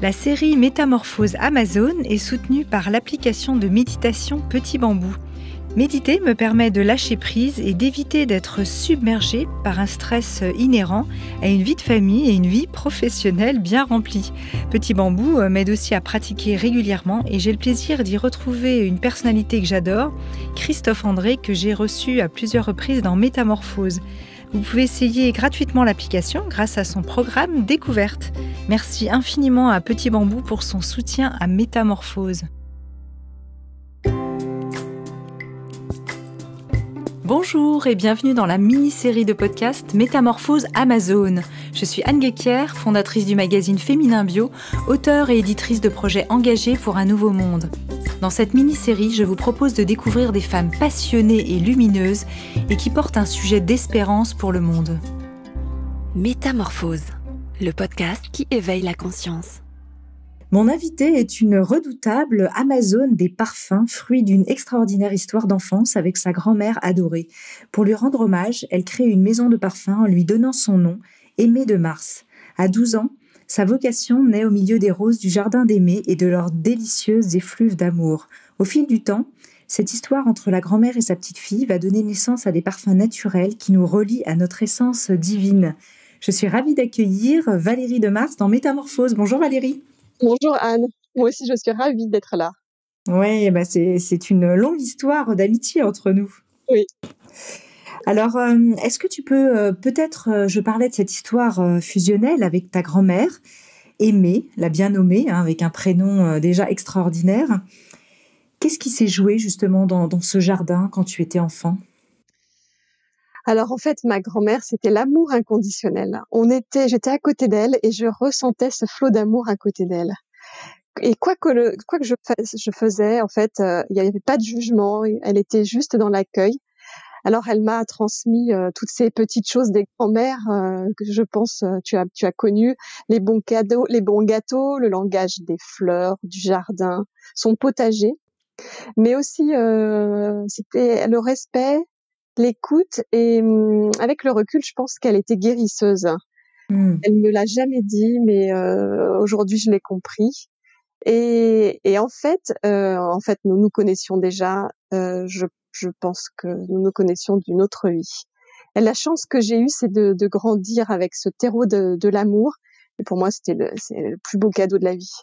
La série Métamorphose Amazon est soutenue par l'application de méditation Petit Bambou. Méditer me permet de lâcher prise et d'éviter d'être submergée par un stress inhérent à une vie de famille et une vie professionnelle bien remplie. Petit Bambou m'aide aussi à pratiquer régulièrement et j'ai le plaisir d'y retrouver une personnalité que j'adore, Christophe André, que j'ai reçu à plusieurs reprises dans Métamorphose. Vous pouvez essayer gratuitement l'application grâce à son programme Découverte. Merci infiniment à Petit Bambou pour son soutien à Métamorphose. Bonjour et bienvenue dans la mini-série de podcast Métamorphose Amazon. Je suis Anne Guéquier, fondatrice du magazine Féminin Bio, auteure et éditrice de projets engagés pour un nouveau monde. Dans cette mini-série, je vous propose de découvrir des femmes passionnées et lumineuses et qui portent un sujet d'espérance pour le monde. Métamorphose, le podcast qui éveille la conscience. Mon invitée est une redoutable Amazone des parfums, fruit d'une extraordinaire histoire d'enfance avec sa grand-mère adorée. Pour lui rendre hommage, elle crée une maison de parfums en lui donnant son nom, Aimée de Mars. À 12 ans, sa vocation naît au milieu des roses du jardin d'Aimée et de leurs délicieuses effluves d'amour. Au fil du temps, cette histoire entre la grand-mère et sa petite-fille va donner naissance à des parfums naturels qui nous relient à notre essence divine. Je suis ravie d'accueillir Valérie de Mars dans Métamorphose. Bonjour Valérie. Bonjour Anne, moi aussi je suis ravie d'être là. Oui, c'est une longue histoire d'amitié entre nous. Oui. Alors, est-ce que tu peux, je parlais de cette histoire fusionnelle avec ta grand-mère, Aimée, la bien nommée, avec un prénom déjà extraordinaire. Qu'est-ce qui s'est joué justement dans ce jardin quand tu étais enfant ? Alors en fait, ma grand-mère, c'était l'amour inconditionnel. J'étais à côté d'elle et je ressentais ce flot d'amour à côté d'elle. Et quoi que je faisais, en fait, il n'y avait pas de jugement. Elle était juste dans l'accueil. Alors elle m'a transmis toutes ces petites choses des grand-mères que je pense tu as connu, les bons cadeaux, les bons gâteaux, le langage des fleurs, du jardin, son potager, mais aussi c'était le respect, l'écoute et avec le recul, je pense qu'elle était guérisseuse. Elle me l'a jamais dit, mais aujourd'hui je l'ai compris. Et en fait, nous nous connaissions déjà. Je pense que nous nous connaissions d'une autre vie. Et la chance que j'ai eue, c'est de grandir avec ce terreau de l'amour. Et pour moi, c'est le plus beau cadeau de la vie.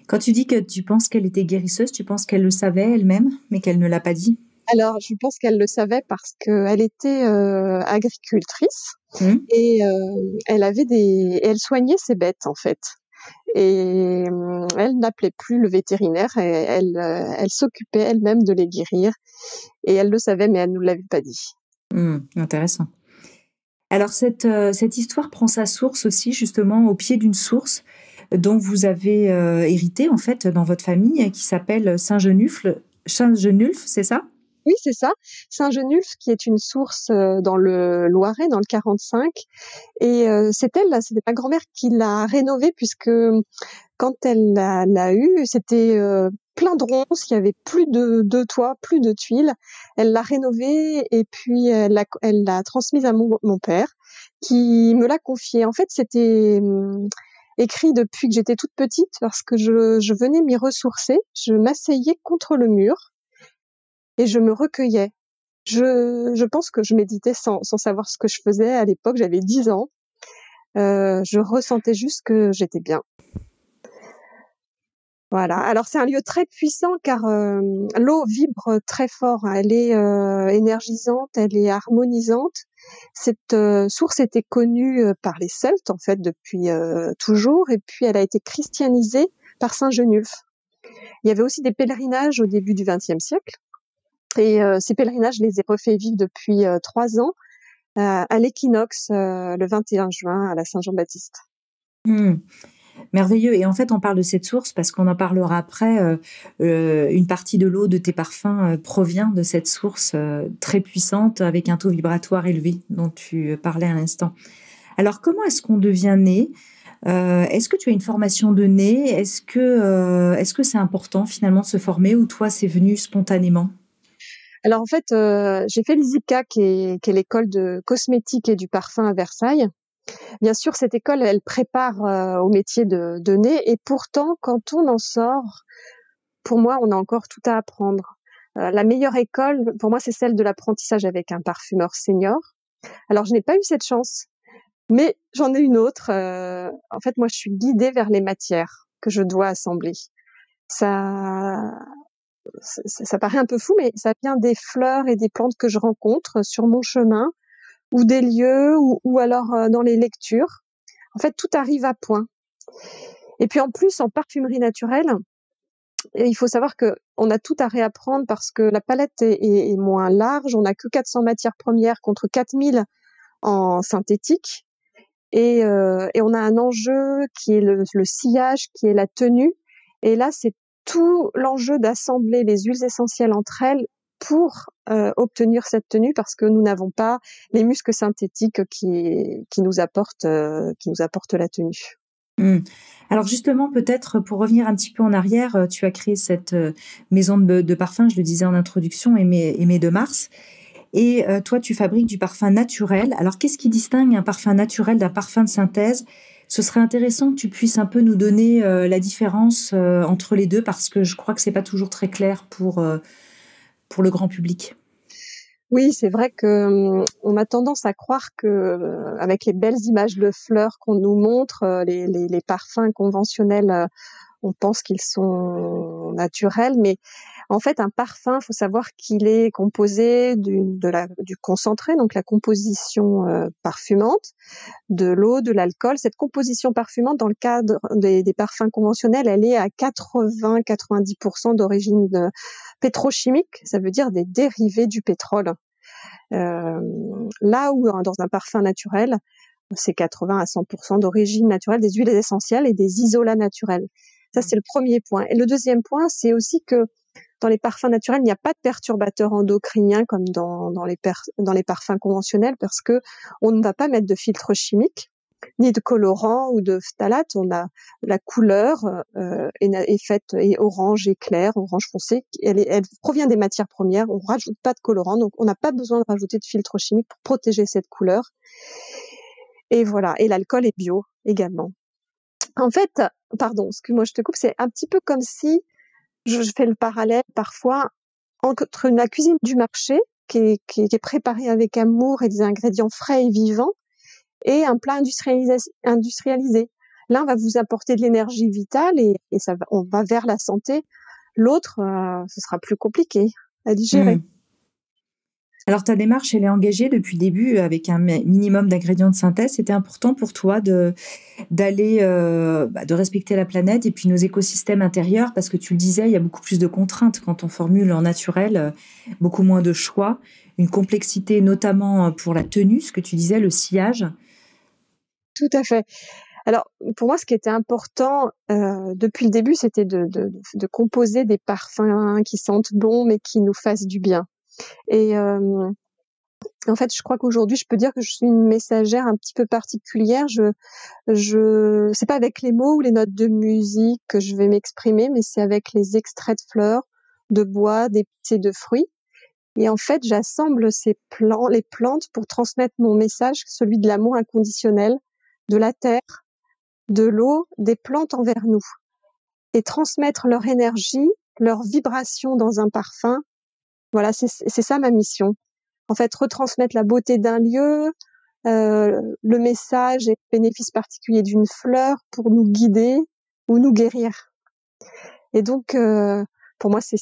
Quand tu dis que tu penses qu'elle était guérisseuse, tu penses qu'elle le savait elle-même, mais qu'elle ne l'a pas dit ? Alors, je pense qu'elle le savait parce qu'elle était agricultrice et elle soignait ses bêtes en fait. Et elle n'appelait plus le vétérinaire et elle s'occupait elle-même de les guérir. Et elle le savait, mais elle nous l'avait pas dit. Intéressant. Alors cette histoire prend sa source aussi justement au pied d'une source dont vous avez hérité en fait dans votre famille qui s'appelle Saint-Genulphe, c'est ça ? Oui, c'est ça. Saint-Genulphe, qui est une source dans le Loiret, dans le 45. Et c'était ma grand-mère qui l'a rénovée puisque quand elle l'a eue, c'était plein de ronces, il y avait plus de toit, plus de tuiles. Elle l'a rénovée et puis elle l'a transmise à mon père qui me l'a confiée. En fait, c'était écrit depuis que j'étais toute petite parce que je venais m'y ressourcer. Je m'asseyais contre le mur et je me recueillais. Je pense que je méditais sans savoir ce que je faisais. À l'époque, j'avais 10 ans. Je ressentais juste que j'étais bien. Voilà. Alors, c'est un lieu très puissant car l'eau vibre très fort. Elle est énergisante, elle est harmonisante. Cette source était connue par les Celtes, en fait, depuis toujours. Et puis, elle a été christianisée par Saint-Genulphe. Il y avait aussi des pèlerinages au début du XXe siècle. Et ces pèlerinages, je les ai refait vivre depuis 3 ans à l'équinoxe, le 21 juin, à la Saint-Jean-Baptiste. Merveilleux. Et en fait, on parle de cette source parce qu'on en parlera après. Une partie de l'eau de tes parfums provient de cette source très puissante avec un taux vibratoire élevé dont tu parlais à l'instant. Alors, comment est-ce qu'on devient né ? Est-ce que tu as une formation de nez ? Est-ce que c'est important finalement de se former ou toi, c'est venu spontanément ? Alors en fait, j'ai fait l'ISIPCA qui est l'école de cosmétique et du parfum à Versailles. Bien sûr, cette école, elle prépare au métier de nez, et pourtant, quand on en sort, pour moi, on a encore tout à apprendre. La meilleure école, pour moi, c'est celle de l'apprentissage avec un parfumeur senior. Alors, je n'ai pas eu cette chance, mais j'en ai une autre. En fait, moi, je suis guidée vers les matières que je dois assembler. Ça, ça paraît un peu fou, mais ça vient des fleurs et des plantes que je rencontre sur mon chemin, ou des lieux, ou alors dans les lectures. En fait, tout arrive à point. Et puis en plus, en parfumerie naturelle, il faut savoir que on a tout à réapprendre parce que la palette est moins large. On n'a que 400 matières premières contre 4000 en synthétique. Et on a un enjeu qui est le sillage, qui est la tenue. Et là, c'est tout l'enjeu d'assembler les huiles essentielles entre elles pour obtenir cette tenue, parce que nous n'avons pas les muscles synthétiques qui nous apportent la tenue. Alors justement, peut-être pour revenir un petit peu en arrière, tu as créé cette maison de parfum, je le disais en introduction, Aimé de Mars. Et toi, tu fabriques du parfum naturel. Alors, qu'est-ce qui distingue un parfum naturel d'un parfum de synthèse? Ce serait intéressant que tu puisses un peu nous donner la différence entre les deux, parce que je crois que c'est pas toujours très clair pour le grand public. Oui, c'est vrai que on a tendance à croire que avec les belles images de fleurs qu'on nous montre, les parfums conventionnels, on pense qu'ils sont naturels, mais en fait, un parfum, faut savoir qu'il est composé du concentré, donc la composition parfumante, de l'eau, de l'alcool. Cette composition parfumante, dans le cadre des parfums conventionnels, elle est à 80-90% d'origine pétrochimique, ça veut dire des dérivés du pétrole. Là où dans un parfum naturel, c'est 80 à 100% d'origine naturelle, des huiles essentielles et des isolats naturels. Ça, c'est le premier point. Et le deuxième point, c'est aussi que dans les parfums naturels, il n'y a pas de perturbateurs endocriniens comme dans les parfums conventionnels, parce que on ne va pas mettre de filtre chimique, ni de colorant ou de phtalate. On a la couleur est orange éclair, orange foncé. Elle provient des matières premières. On rajoute pas de colorant, donc on n'a pas besoin de rajouter de filtre chimique pour protéger cette couleur. Et voilà. Et l'alcool est bio également. En fait, pardon, excuse-moi, je te coupe. C'est un petit peu comme si je fais le parallèle parfois entre la cuisine du marché qui est préparée avec amour et des ingrédients frais et vivants, et un plat industrialisé. L'un va vous apporter de l'énergie vitale et on va vers la santé. L'autre, ce sera plus compliqué à digérer. Alors, ta démarche, elle est engagée depuis le début avec un minimum d'ingrédients de synthèse. C'était important pour toi de respecter la planète et puis nos écosystèmes intérieurs, parce que tu le disais, il y a beaucoup plus de contraintes quand on formule en naturel, beaucoup moins de choix, une complexité notamment pour la tenue, ce que tu disais, le sillage. Tout à fait. Alors, pour moi, ce qui était important depuis le début, c'était de composer des parfums qui sentent bon, mais qui nous fassent du bien. Et en fait, je crois qu'aujourd'hui, je peux dire que je suis une messagère un petit peu particulière. C'est pas avec les mots ou les notes de musique que je vais m'exprimer, mais c'est avec les extraits de fleurs, de bois, d'épices et de fruits. Et en fait, j'assemble les plantes pour transmettre mon message, celui de l'amour inconditionnel, de la terre, de l'eau, des plantes envers nous, et transmettre leur énergie, leur vibration dans un parfum. Voilà, c'est ça ma mission. En fait, retransmettre la beauté d'un lieu, le message et le bénéfice particulier d'une fleur pour nous guider ou nous guérir. Et donc, pour moi, c'est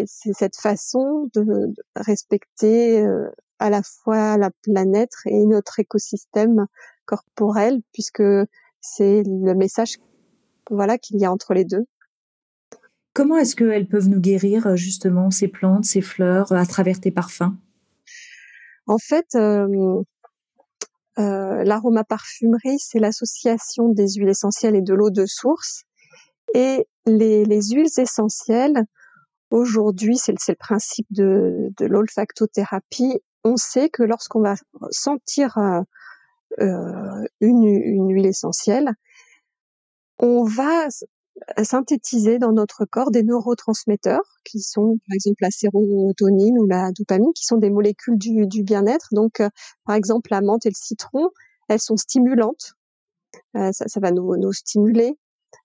cette façon de respecter à la fois la planète et notre écosystème corporel, puisque c'est le message, voilà, qu'il y a entre les deux. Comment est-ce qu'elles peuvent nous guérir, justement, ces plantes, ces fleurs, à travers tes parfums? En fait, l'aromaparfumerie, c'est l'association des huiles essentielles et de l'eau de source. Et les huiles essentielles, aujourd'hui, c'est le principe de l'olfactothérapie. On sait que lorsqu'on va sentir une huile essentielle, on va synthétiser dans notre corps des neurotransmetteurs qui sont par exemple la sérotonine ou la dopamine, qui sont des molécules du bien-être. Donc par exemple la menthe et le citron elles sont stimulantes. Ça va nous stimuler.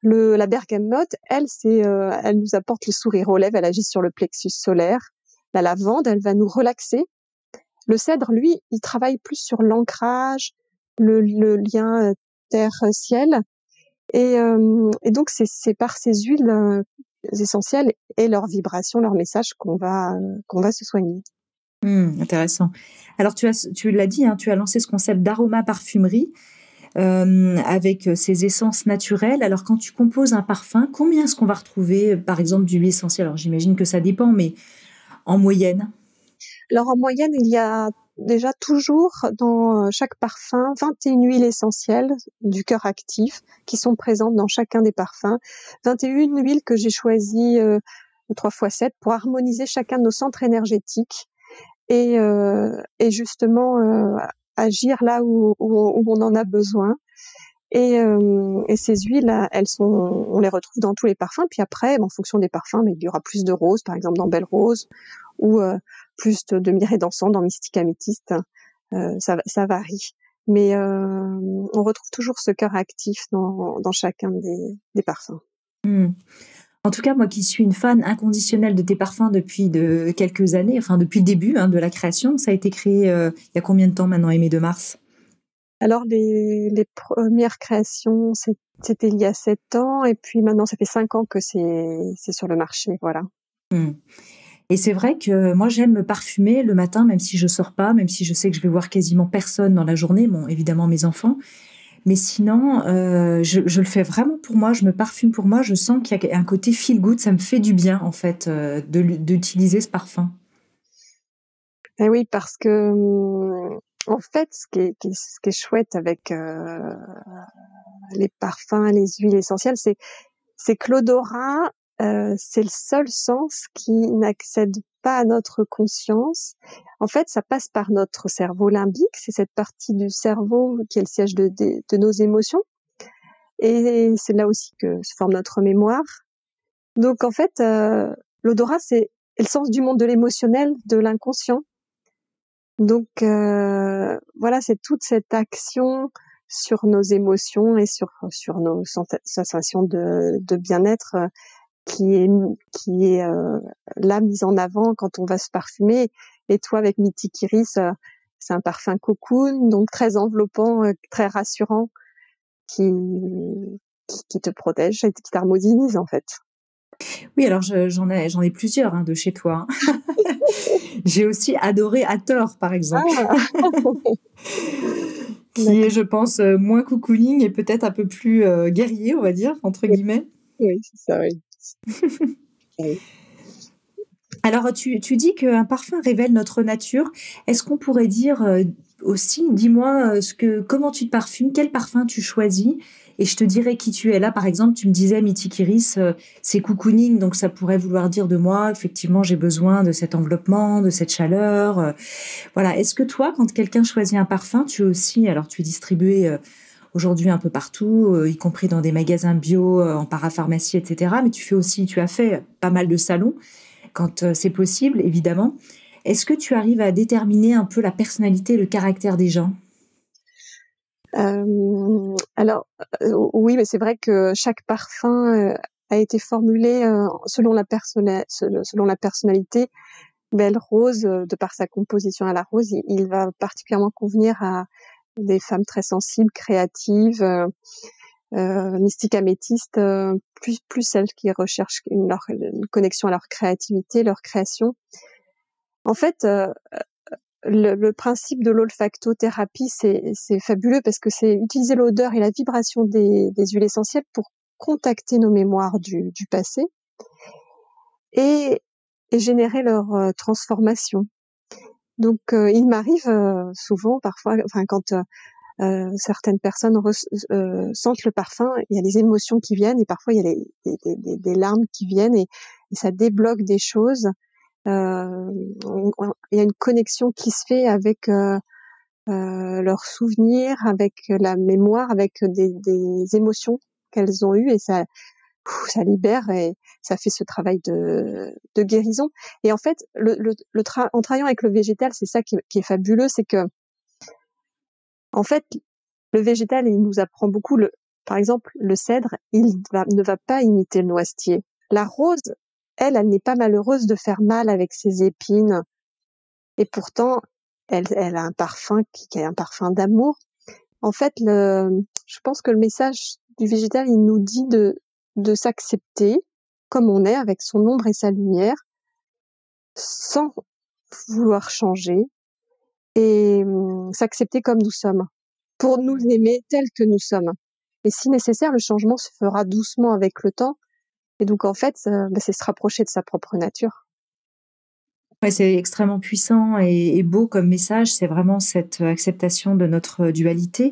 La bergamote, elle, elle nous apporte le sourire aux lèvres, elle agit sur le plexus solaire. La lavande, elle va nous relaxer. Le cèdre, lui, il travaille plus sur l'ancrage, le lien terre-ciel. Et donc, c'est par ces huiles essentielles et leurs vibrations, leurs messages qu'on va se soigner. Intéressant. Alors, tu l'as dit, hein, tu as lancé ce concept d'aroma parfumerie avec ces essences naturelles. Alors, quand tu composes un parfum, combien est-ce qu'on va retrouver, par exemple, d'huile essentielle? Alors, j'imagine que ça dépend, mais en moyenne? Alors, en moyenne, il y a déjà toujours dans chaque parfum 21 huiles essentielles du cœur actif qui sont présentes dans chacun des parfums. 21 huiles que j'ai choisies 3x7 pour harmoniser chacun de nos centres énergétiques et justement agir là où on en a besoin. Et ces huiles, on les retrouve dans tous les parfums. Puis après, en fonction des parfums, mais il y aura plus de rose, par exemple dans Belle Rose, ou plus de mireille dansant dans Mystique Améthyste. Ça varie. Mais on retrouve toujours ce cœur actif dans chacun des parfums. En tout cas, moi qui suis une fan inconditionnelle de tes parfums depuis quelques années, enfin depuis le début de la création, ça a été créé il y a combien de temps maintenant, Aimée de Mars? Alors, les premières créations, c'était il y a 7 ans, et puis maintenant, ça fait 5 ans que c'est sur le marché, voilà. Et c'est vrai que moi, j'aime me parfumer le matin, même si je sors pas, même si je sais que je vais voir quasiment personne dans la journée, bon, évidemment mes enfants. Mais sinon, je le fais vraiment pour moi, je me parfume pour moi, je sens qu'il y a un côté feel good, ça me fait du bien, en fait, d'utiliser ce parfum. Et oui, parce que en fait, ce qui est chouette avec les parfums, les huiles essentielles, c'est que l'odorat, c'est le seul sens qui n'accède pas à notre conscience. En fait, ça passe par notre cerveau limbique, c'est cette partie du cerveau qui est le siège de nos émotions. Et c'est là aussi que se forme notre mémoire. Donc en fait, l'odorat, c'est le sens du monde de l'émotionnel, de l'inconscient. Donc voilà, c'est toute cette action sur nos émotions et sur nos sensations de bien-être qui est là mise en avant quand on va se parfumer. Et toi, avec Mythique Iris, c'est un parfum cocoon, donc très enveloppant, très rassurant, qui te protège et qui t'harmonise en fait. Oui, alors j'en ai plusieurs de chez toi. J'ai aussi adoré Hathor, par exemple. Qui est, je pense, moins cocooning et peut-être un peu plus guerrier, on va dire, entre guillemets. Oui, c'est ça, oui. Oui. Alors, tu dis qu'un parfum révèle notre nature. Est-ce qu'on pourrait dire aussi, dis-moi comment tu te parfumes, quel parfum tu choisis, et je te dirai qui tu es. Là, par exemple, tu me disais Mythique Iris, c'est cocooning, donc ça pourrait vouloir dire de moi, effectivement, j'ai besoin de cet enveloppement, de cette chaleur. Voilà. Est-ce que toi, quand quelqu'un choisit un parfum, tu es aussi, alors tu es distribué aujourd'hui un peu partout, y compris dans des magasins bio, en parapharmacie, etc. Mais tu as fait pas mal de salons quand c'est possible, évidemment. Est-ce que tu arrives à déterminer un peu la personnalité, le caractère des gens? Alors, oui, mais c'est vrai que chaque parfum a été formulé selon la personnalité. Belle Rose, de par sa composition à la rose, il va particulièrement convenir à des femmes très sensibles, créatives. Mystique Améthyste, plus celles qui recherchent une connexion à leur créativité, leur création. En fait, le principe de l'olfactothérapie, c'est fabuleux parce que c'est utiliser l'odeur et la vibration des huiles essentielles pour contacter nos mémoires du passé et générer leur transformation. Donc, il m'arrive souvent, parfois, quand certaines personnes sentent le parfum, il y a des émotions qui viennent et parfois il y a des larmes qui viennent et ça débloque des choses. Il y a une connexion qui se fait avec leurs souvenirs, avec la mémoire, avec des émotions qu'elles ont eues et ça libère et ça fait ce travail de guérison. Et en fait, en travaillant avec le végétal, c'est ça qui est fabuleux, c'est que en fait, Le végétal, il nous apprend beaucoup. Par exemple, le cèdre, ne va pas imiter le noisetier. La rose, elle n'est pas malheureuse de faire mal avec ses épines. Et pourtant, elle a un parfum qui est un parfum d'amour. En fait, je pense que le message du végétal, il nous dit de s'accepter comme on est, avec son ombre et sa lumière, sans vouloir changer, et s'accepter comme nous sommes, pour nous aimer tels que nous sommes. Et si nécessaire, le changement se fera doucement avec le temps. Et donc, en fait, c'est se rapprocher de sa propre nature. Ouais, c'est extrêmement puissant et beau comme message. C'est vraiment cette acceptation de notre dualité.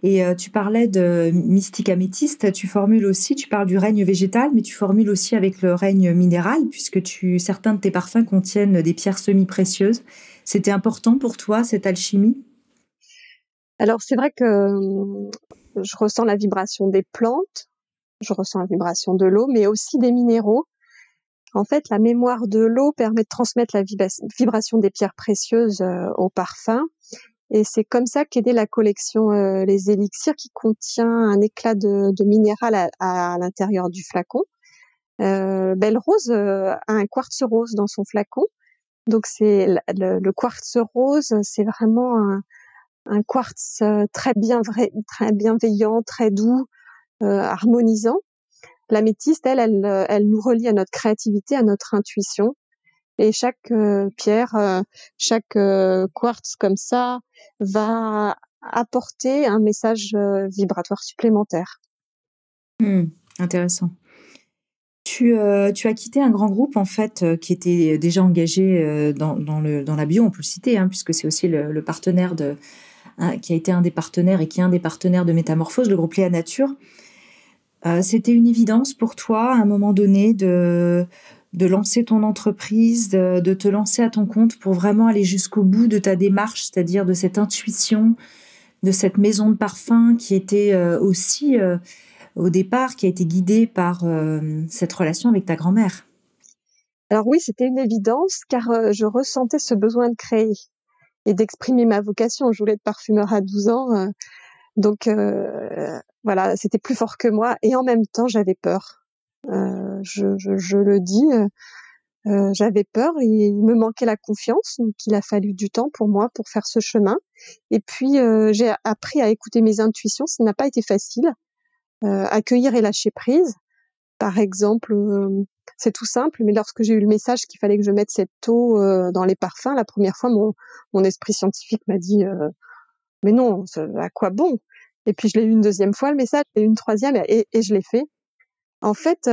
Et tu parlais de mystique améthyste. Tu parles du règne végétal, mais tu formules aussi avec le règne minéral, puisque certains de tes parfums contiennent des pierres semi-précieuses. C'était important pour toi, cette alchimie? Alors, c'est vrai que je ressens la vibration des plantes, je ressens la vibration de l'eau, mais aussi des minéraux. En fait, la mémoire de l'eau permet de transmettre la vibration des pierres précieuses au parfum. Et c'est comme ça qu'est née la collection Les Élixirs, qui contient un éclat de minéral à l'intérieur du flacon. Belle Rose a un quartz rose dans son flacon. Donc c'est le quartz rose, c'est vraiment un quartz très bienveillant, très doux, harmonisant. L'améthyste, elle nous relie à notre créativité, à notre intuition. Et chaque pierre, chaque quartz comme ça va apporter un message vibratoire supplémentaire. Intéressant. Tu as quitté un grand groupe en fait qui était déjà engagé dans la bio, on peut le citer, hein, puisque c'est aussi le partenaire qui a été un des partenaires et qui est un des partenaires de Métamorphose, le groupe Léa Nature. C'était une évidence pour toi à un moment donné de lancer ton entreprise, de te lancer à ton compte pour vraiment aller jusqu'au bout de ta démarche, c'est-à-dire de cette intuition, de cette maison de parfum qui était aussi au départ, qui a été guidée par cette relation avec ta grand-mère. Alors oui, c'était une évidence, car je ressentais ce besoin de créer et d'exprimer ma vocation. Je voulais être parfumeur à 12 ans, donc voilà, c'était plus fort que moi, et en même temps, j'avais peur. Je le dis, j'avais peur, et il me manquait la confiance, donc il a fallu du temps pour moi pour faire ce chemin. Et puis j'ai appris à écouter mes intuitions. Ça n'a pas été facile. Accueillir et lâcher prise. Par exemple, c'est tout simple, mais lorsque j'ai eu le message qu'il fallait que je mette cette eau dans les parfums, la première fois, mon esprit scientifique m'a dit mais non, à quoi bon? Et puis je l'ai eu une deuxième fois le message, et une troisième, et je l'ai fait. En fait,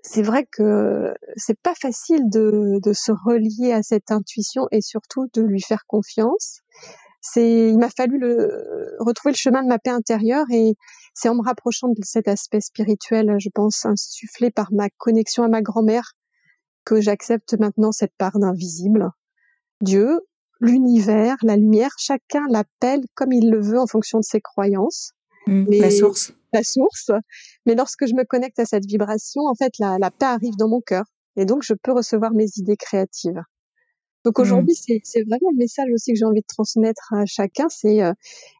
c'est vrai que c'est pas facile de se relier à cette intuition et surtout de lui faire confiance. Il m'a fallu retrouver le chemin de ma paix intérieure, et c'est en me rapprochant de cet aspect spirituel, je pense, insufflé par ma connexion à ma grand-mère, que j'accepte maintenant cette part d'invisible. Dieu, l'univers, la lumière, chacun l'appelle comme il le veut en fonction de ses croyances. La source. La source. Mais lorsque je me connecte à cette vibration, en fait, la paix arrive dans mon cœur. Et donc, je peux recevoir mes idées créatives. Donc aujourd'hui, c'est vraiment le message aussi que j'ai envie de transmettre à chacun, c'est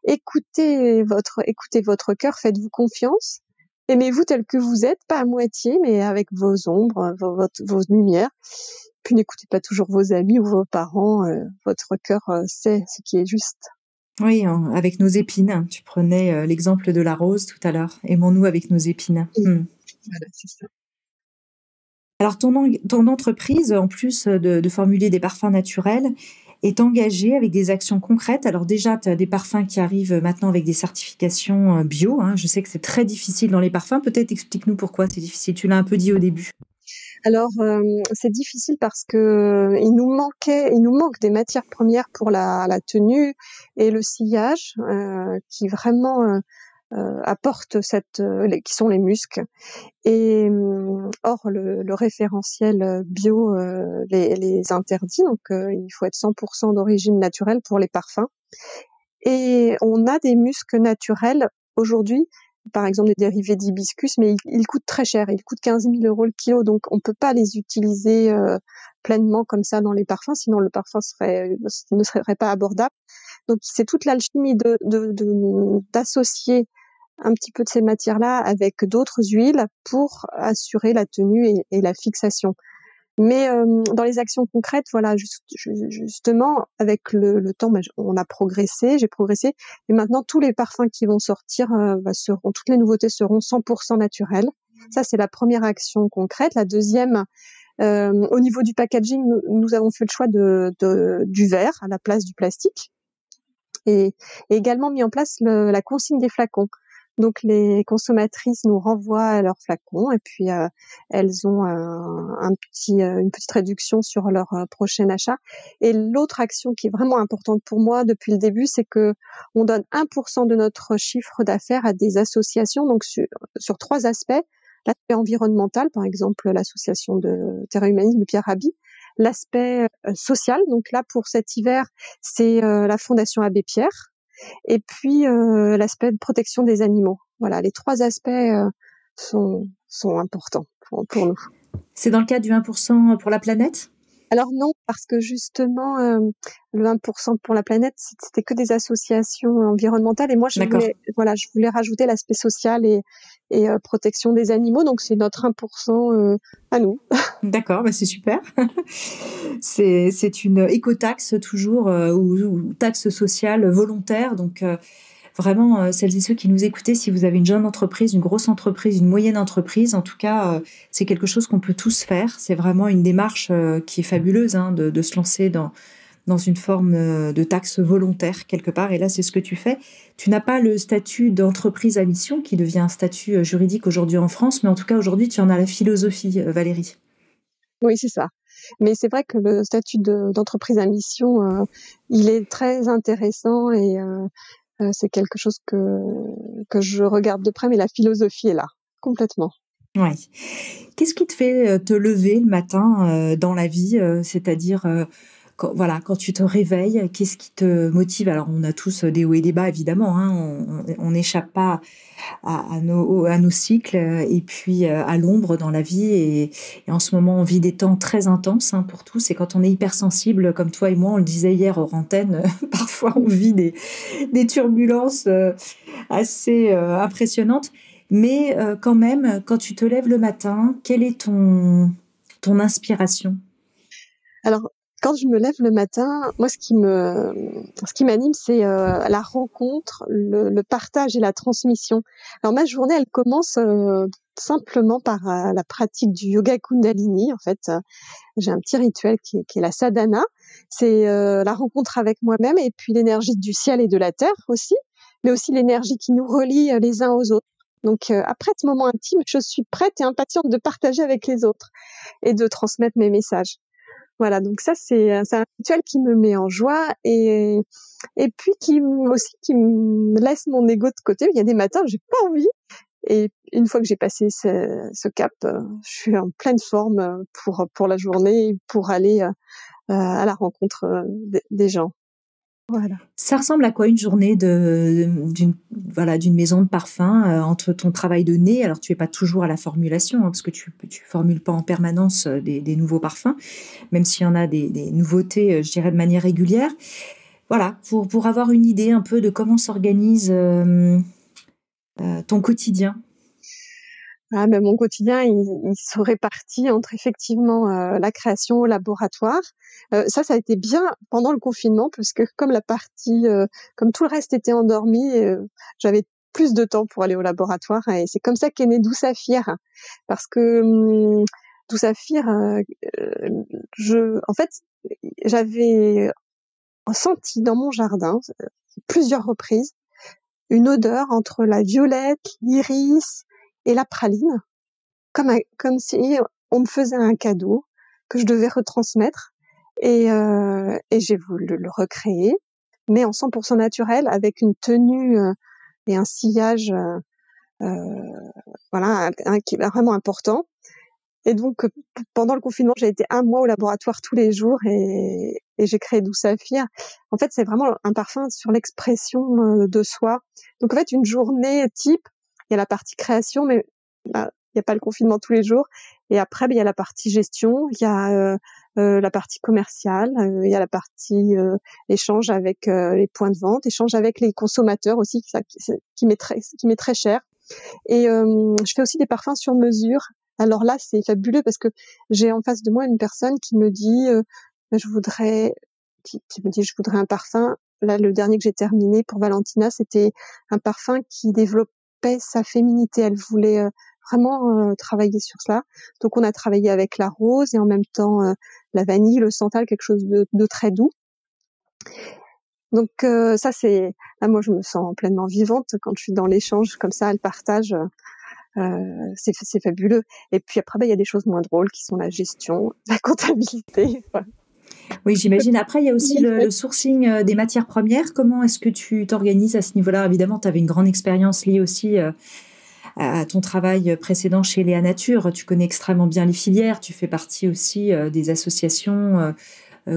écoutez votre cœur, faites-vous confiance, aimez-vous tel que vous êtes, pas à moitié, mais avec vos ombres, vos lumières. Puis n'écoutez pas toujours vos amis ou vos parents, votre cœur sait ce qui est juste. Oui, avec nos épines. Tu prenais l'exemple de la rose tout à l'heure. Aimons-nous avec nos épines. Voilà, c'est ça. Alors, ton entreprise, en plus de formuler des parfums naturels, est engagée avec des actions concrètes. Alors déjà, tu as des parfums qui arrivent maintenant avec des certifications bio. Hein. Je sais que c'est très difficile dans les parfums. Peut-être explique-nous pourquoi c'est difficile. Tu l'as un peu dit au début. Alors, c'est difficile parce que il nous manque des matières premières pour la tenue et le sillage, qui vraiment apportent qui sont les muscs. Et or le référentiel bio les interdit, donc il faut être 100% d'origine naturelle pour les parfums. Et on a des muscs naturels aujourd'hui, par exemple des dérivés d'hibiscus, mais ils coûtent très cher, ils coûtent 15 000 € le kilo, donc on peut pas les utiliser pleinement comme ça dans les parfums, sinon le parfum ne serait pas abordable. Donc c'est toute l'alchimie d'associer un petit peu de ces matières-là avec d'autres huiles pour assurer la tenue et la fixation. Mais dans les actions concrètes, voilà, justement, avec le temps, on a progressé, j'ai progressé, et maintenant tous les parfums qui vont sortir toutes les nouveautés seront 100% naturelles. Ça, c'est la première action concrète. La deuxième, au niveau du packaging, nous avons fait le choix du verre à la place du plastique, et également mis en place la consigne des flacons. Donc les consommatrices nous renvoient leurs flacons et puis elles ont une petite réduction sur leur prochain achat. Et l'autre action qui est vraiment importante pour moi depuis le début, c'est que on donne 1% de notre chiffre d'affaires à des associations, donc sur 3 aspects. L'aspect environnemental, par exemple l'association de Terre Humanisme de Pierre Rabhi. L'aspect social, donc là pour cet hiver, c'est la Fondation Abbé Pierre. Et puis l'aspect de protection des animaux. Voilà, les 3 aspects sont importants pour nous. C'est dans le cadre du 1% pour la planète ? Alors non, parce que justement, le 1% pour la planète, c'était que des associations environnementales, et moi je voulais rajouter l'aspect social et protection des animaux, donc c'est notre 1% à nous. D'accord, c'est super. C'est une écotaxe toujours ou taxe sociale volontaire, donc vraiment, celles et ceux qui nous écoutez, si vous avez une jeune entreprise, une grosse entreprise, une moyenne entreprise, en tout cas, c'est quelque chose qu'on peut tous faire. C'est vraiment une démarche qui est fabuleuse, de se lancer dans une forme de taxe volontaire quelque part. Et là, c'est ce que tu fais. Tu n'as pas le statut d'entreprise à mission qui devient un statut juridique aujourd'hui en France, mais en tout cas, aujourd'hui, tu en as la philosophie, Valérie. Oui, c'est ça. Mais c'est vrai que le statut d'entreprise à mission, il est très intéressant et c'est quelque chose que je regarde de près, mais la philosophie est là, complètement. Oui. Qu'est-ce qui te fait te lever le matin dans la vie, c'est-à-dire quand tu te réveilles, qu'est-ce qui te motive ? Alors, on a tous des hauts et des bas, évidemment, on n'échappe pas à nos cycles et puis à l'ombre dans la vie. Et en ce moment, on vit des temps très intenses pour tous. Et quand on est hypersensible, comme toi et moi, on le disait hier hors antenne, parfois on vit des turbulences assez impressionnantes. Mais quand même, quand tu te lèves le matin, quelle est ton inspiration ? Alors, quand je me lève le matin, moi, ce qui m'anime, c'est la rencontre, le partage et la transmission. Alors, ma journée, elle commence simplement par la pratique du yoga Kundalini. En fait, j'ai un petit rituel qui est la sadhana. C'est la rencontre avec moi-même et puis l'énergie du ciel et de la terre aussi, mais aussi l'énergie qui nous relie les uns aux autres. Donc, après ce moment intime, je suis prête et impatiente de partager avec les autres et de transmettre mes messages. Voilà, donc ça, c'est un rituel qui me met en joie et puis qui me laisse mon ego de côté. Il y a des matins où j'ai pas envie. Et une fois que j'ai passé ce cap, je suis en pleine forme pour la journée, pour aller à la rencontre des gens. Voilà. Ça ressemble à quoi une journée d'une maison de parfum entre ton travail de nez? Alors, tu es pas toujours à la formulation, parce que tu formules pas en permanence des nouveaux parfums, même s'il y en a des nouveautés, je dirais, de manière régulière. Voilà, pour avoir une idée un peu de comment s'organise ton quotidien. Mais mon quotidien, il se répartit entre effectivement la création au laboratoire. Ça a été bien pendant le confinement, parce que comme tout le reste était endormi, j'avais plus de temps pour aller au laboratoire, et c'est comme ça qu'est né Douce Saphir, parce que Douce Saphir, en fait, j'avais senti dans mon jardin plusieurs reprises une odeur entre la violette, l'iris et la praline, comme si on me faisait un cadeau que je devais retransmettre, et j'ai voulu le recréer, mais en 100% naturel, avec une tenue et un sillage qui est vraiment important. Et donc pendant le confinement, j'ai été 1 mois au laboratoire tous les jours et j'ai créé Douce Saphir. En fait, c'est vraiment un parfum sur l'expression de soi. Donc en fait, une journée type, il y a la partie création, mais il n'y a pas le confinement tous les jours. Et après, il y a la partie gestion, il y a la partie commerciale, il y a la partie échange avec les points de vente, échange avec les consommateurs aussi, qui m'est très cher. Et je fais aussi des parfums sur mesure. Alors là, c'est fabuleux parce que j'ai en face de moi une personne qui me dit je voudrais un parfum. Là, le dernier que j'ai terminé pour Valentina, c'était un parfum qui développait sa féminité. Elle voulait vraiment travailler sur cela. Donc on a travaillé avec la rose et en même temps la vanille, le santal, quelque chose de très doux. Donc ça c'est là, moi je me sens pleinement vivante quand je suis dans l'échange comme ça, le partage. C'est fabuleux. Et puis après, il y a des choses moins drôles qui sont la gestion, la comptabilité. Voilà. Oui, j'imagine. Après, il y a aussi le sourcing des matières premières. Comment est-ce que tu t'organises à ce niveau-là? Évidemment, tu avais une grande expérience liée aussi à ton travail précédent chez Léa Nature. Tu connais extrêmement bien les filières. Tu fais partie aussi des associations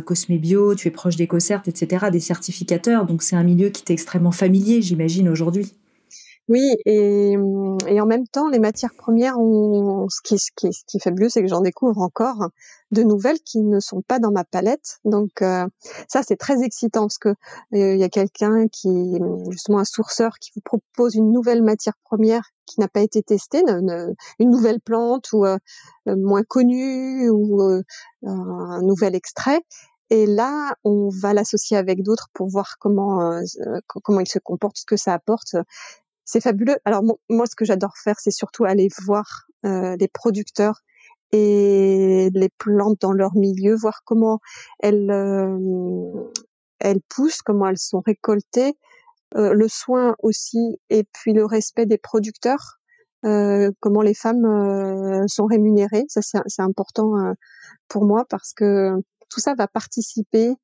Cosmé Bio. Tu es proche d'EcoCert, etc., des certificateurs. Donc, c'est un milieu qui t'est extrêmement familier, j'imagine, aujourd'hui. Oui, et en même temps, les matières premières, ce qui est fabuleux, c'est que j'en découvre encore de nouvelles qui ne sont pas dans ma palette. Donc ça, c'est très excitant parce que il y a quelqu'un justement un sourceur, qui vous propose une nouvelle matière première qui n'a pas été testée, une nouvelle plante ou moins connue ou un nouvel extrait. Et là, on va l'associer avec d'autres pour voir comment il se comporte, ce que ça apporte. C'est fabuleux. Alors moi, ce que j'adore faire, c'est surtout aller voir les producteurs et les plantes dans leur milieu, voir comment elles poussent, comment elles sont récoltées, le soin aussi, et puis le respect des producteurs, comment les femmes sont rémunérées. Ça, c'est important pour moi parce que tout ça va participer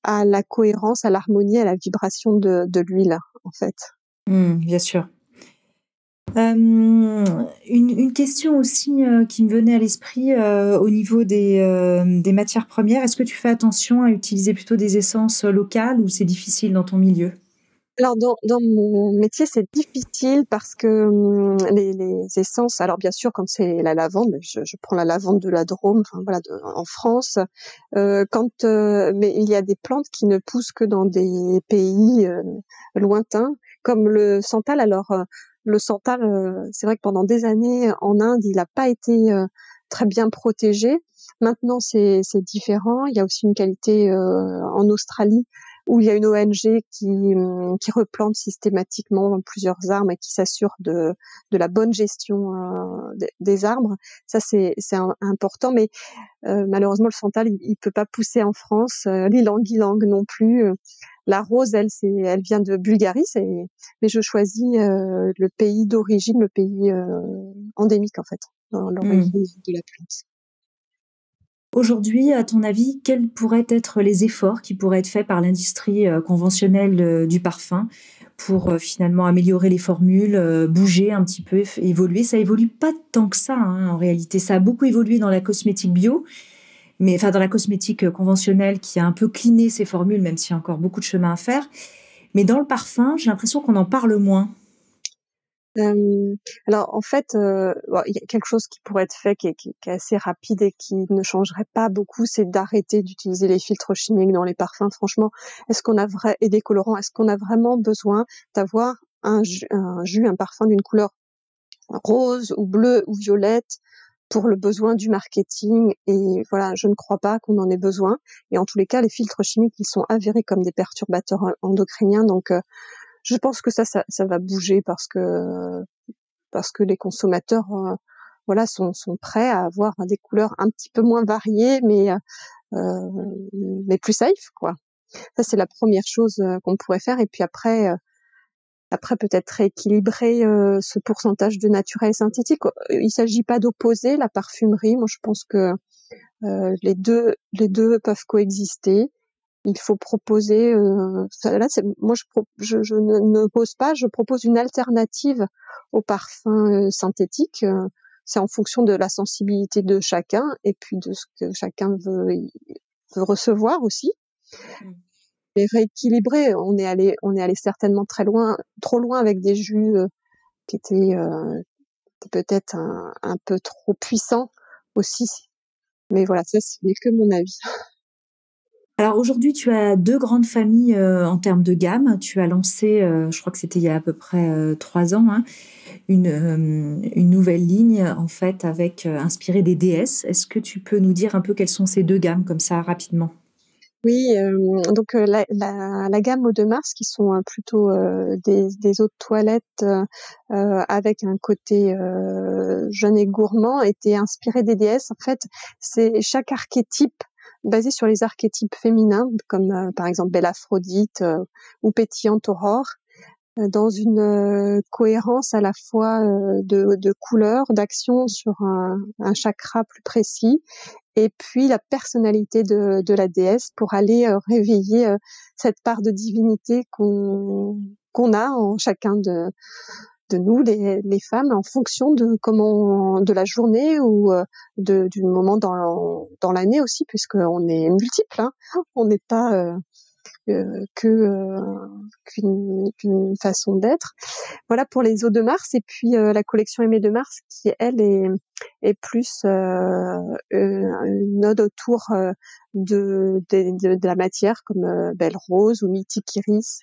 à la cohérence, à l'harmonie, à la vibration de l'huile, en fait. Bien sûr. Une question aussi qui me venait à l'esprit au niveau des matières premières. Est-ce que tu fais attention à utiliser plutôt des essences locales ou c'est difficile dans ton milieu? Alors dans mon métier, c'est difficile parce que les essences. Alors bien sûr, quand c'est la lavande, je prends la lavande de la Drôme, enfin voilà, en France. Mais il y a des plantes qui ne poussent que dans des pays lointains, comme le santal. Alors le santal, c'est vrai que pendant des années en Inde, il n'a pas été très bien protégé. Maintenant, c'est différent. Il y a aussi une qualité en Australie, où il y a une ONG qui replante systématiquement plusieurs arbres et qui s'assure de la bonne gestion des arbres. Ça, c'est important, mais malheureusement, le santal, il peut pas pousser en France. L'ylang-ylang non plus. La rose, elle vient de Bulgarie, mais je choisis le pays d'origine, le pays endémique, en fait, dans l'origine de la plante. Aujourd'hui, à ton avis, quels pourraient être les efforts qui pourraient être faits par l'industrie conventionnelle du parfum pour finalement améliorer les formules, bouger un petit peu, évoluer? Ça évolue pas tant que ça, hein, en réalité. Ça a beaucoup évolué dans la cosmétique bio, mais enfin dans la cosmétique conventionnelle qui a un peu cliné ses formules, même s'il y a encore beaucoup de chemin à faire. Mais dans le parfum, j'ai l'impression qu'on en parle moins. Alors en fait, il y a quelque chose qui pourrait être fait, qui est assez rapide et qui ne changerait pas beaucoup, c'est d'arrêter d'utiliser les filtres chimiques dans les parfums. Franchement, et des colorants, est-ce qu'on a vraiment besoin d'avoir un parfum d'une couleur rose ou bleue ou violette pour le besoin du marketing? Et voilà, je ne crois pas qu'on en ait besoin. Et en tous les cas, les filtres chimiques, ils sont avérés comme des perturbateurs endocriniens, donc je pense que ça va bouger parce que les consommateurs voilà sont prêts à avoir des couleurs un petit peu moins variées, mais plus safe, quoi. Ça, c'est la première chose qu'on pourrait faire. Et puis après peut-être rééquilibrer ce pourcentage de naturel et synthétique. Il s'agit pas d'opposer la parfumerie. Moi, je pense que les deux peuvent coexister. Il faut proposer. Là, moi, je ne pose pas. Je propose une alternative aux parfums synthétiques. C'est en fonction de la sensibilité de chacun et puis de ce que chacun veut recevoir aussi. Et rééquilibrer. On est allé certainement trop loin avec des jus qui étaient peut-être un peu trop puissants aussi. Mais voilà, ça, ce n'est que mon avis. Alors aujourd'hui, tu as 2 grandes familles en termes de gamme. Tu as lancé, je crois que c'était il y a à peu près 3 ans, hein, une nouvelle ligne en fait avec inspirée des déesses. Est-ce que tu peux nous dire un peu quelles sont ces 2 gammes comme ça rapidement? Oui, donc la gamme Eau de Mars, qui sont plutôt des eaux de toilette avec un côté jeune et gourmand, était inspirée des déesses. En fait, c'est chaque archétype basé sur les archétypes féminins, comme par exemple Belle Aphrodite ou Pétillante Aurore, dans une cohérence à la fois de couleurs, d'action sur un chakra plus précis, et puis la personnalité de la déesse pour aller réveiller cette part de divinité qu'on a en chacun de nous, les femmes, en fonction de la journée ou du moment dans l'année aussi, puisqu'on est multiple, hein. On n'est pas qu'une façon d'être. Voilà pour les eaux de Mars. Et puis la collection Aimée de Mars, qui elle est plus une ode autour de la matière, comme Belle Rose ou Mythique Iris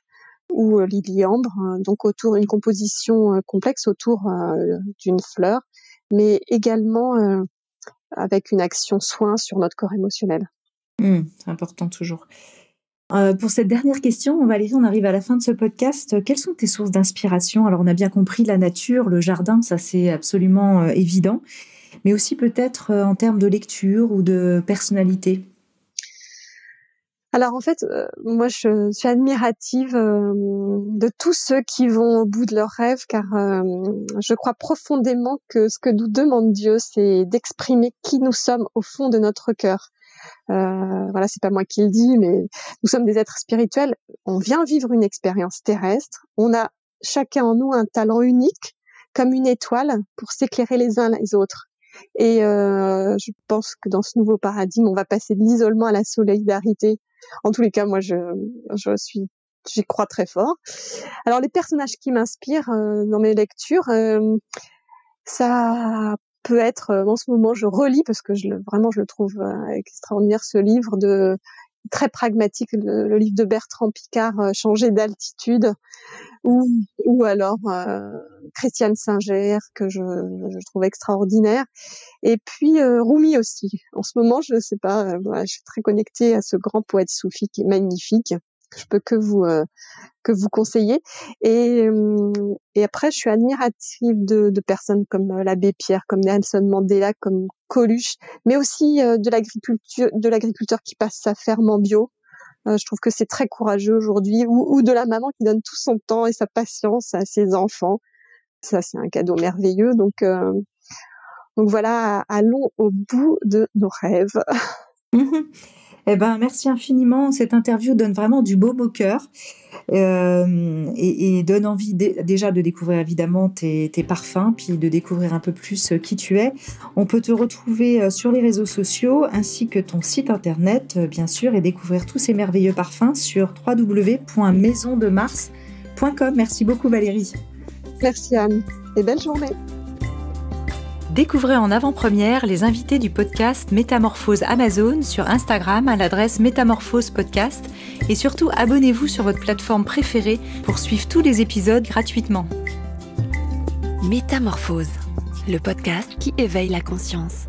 ou Lily Ambre, donc autour une composition complexe autour d'une fleur, mais également avec une action soin sur notre corps émotionnel. C'est important toujours. Pour cette dernière question, Valérie, on arrive à la fin de ce podcast. Quelles sont tes sources d'inspiration? Alors, on a bien compris la nature, le jardin, ça c'est absolument évident, mais aussi peut-être en termes de lecture ou de personnalité. Alors en fait, moi je suis admirative de tous ceux qui vont au bout de leurs rêves, car je crois profondément que ce que nous demande Dieu, c'est d'exprimer qui nous sommes au fond de notre cœur. Voilà, c'est pas moi qui le dis, mais nous sommes des êtres spirituels. On vient vivre une expérience terrestre. On a chacun en nous un talent unique, comme une étoile, pour s'éclairer les uns les autres. Et je pense que dans ce nouveau paradigme, on va passer de l'isolement à la solidarité. En tous les cas, moi, j'y crois très fort. Alors, les personnages qui m'inspirent dans mes lectures, ça peut être, en ce moment, je relis parce que vraiment, je le trouve extraordinaire, ce livre très pragmatique, le livre de Bertrand Piccard, Changer d'altitude, ou alors Christiane Singer, que je trouve extraordinaire. Et puis Rumi aussi. En ce moment, je sais pas, je suis très connectée à ce grand poète soufi qui est magnifique. Je peux que vous conseiller. Et après, je suis admirative de personnes comme l'abbé Pierre, comme Nelson Mandela, comme Coluche, mais aussi de l'agriculteur qui passe sa ferme en bio. Je trouve que c'est très courageux aujourd'hui, ou de la maman qui donne tout son temps et sa patience à ses enfants. Ça, c'est un cadeau merveilleux. Donc voilà, allons au bout de nos rêves. Eh ben, merci infiniment. Cette interview donne vraiment du baume au cœur et donne envie déjà de découvrir évidemment tes parfums, puis de découvrir un peu plus qui tu es. On peut te retrouver sur les réseaux sociaux ainsi que ton site internet, bien sûr, et découvrir tous ces merveilleux parfums sur www.maisondemars.com. Merci beaucoup Valérie. Merci Anne et belle journée. Découvrez en avant-première les invités du podcast Métamorphose Amazon sur Instagram à l'adresse Métamorphose Podcast et surtout abonnez-vous sur votre plateforme préférée pour suivre tous les épisodes gratuitement. Métamorphose, le podcast qui éveille la conscience.